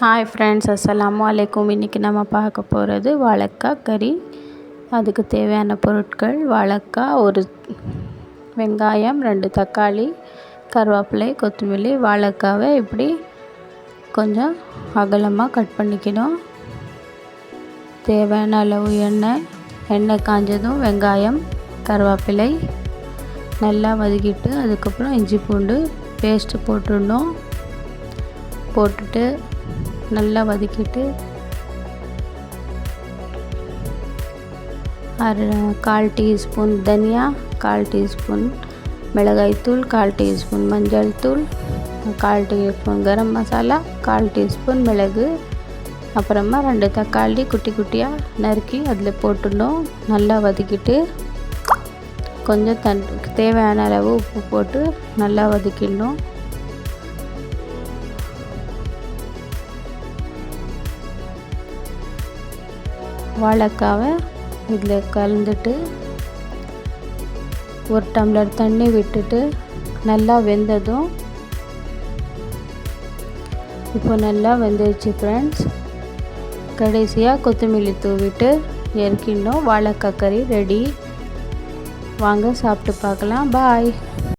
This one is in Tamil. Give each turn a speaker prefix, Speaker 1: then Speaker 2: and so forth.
Speaker 1: ஹாய் ஃப்ரெண்ட்ஸ், அஸ்ஸலாமு அலைக்கும். இன்றைக்கி நம்ம பார்க்க போகிறது வாழைக்காய் கறி. அதுக்கு தேவையான பொருட்கள்: வாழைக்காய், ஒரு வெங்காயம், 2 தக்காளி, கருவேப்பிலை, கொத்தமல்லி. வாழைக்காவை இப்படி கொஞ்சம் அகலமாக கட் பண்ணிக்கணும். தேவையான அளவு எண்ணெய் காஞ்சதும் வெங்காயம், கருவேப்பிலை நல்லா வதக்கிட்டு அதுக்கப்புறம் இஞ்சி பூண்டு பேஸ்ட்டு போட்டுட்டு நல்லா வதக்கிட்டு 1/4 டீஸ்பூன் தனியா, 1/4 டீஸ்பூன் மிளகாய்த்தூள், 1/4 டீஸ்பூன் மஞ்சள் தூள், 1/4 டீஸ்பூன் கரம் மசாலா, 1/4 டீஸ்பூன் மிளகு, அப்புறமா 2 தக்காளி குட்டி குட்டியாக நறுக்கி அதில் போட்டுடணும். நல்லா வதக்கிட்டு கொஞ்சம் தேவையான அளவு உப்பு போட்டு நல்லா வதக்கிடணும். வாழைக்காவை இதில் கலந்துட்டு 1 டம்ளர் தண்ணி விட்டுட்டு நல்லா வெந்ததும், இப்போ நல்லா வெந்துருச்சு ஃப்ரெண்ட்ஸ். கடைசியாக கொத்தமல்லி தூவிட்டு இறக்கிடணும். வாழைக்காய் கறி ரெடி. வாங்க சாப்பிட்டு பார்க்கலாம். பாய்.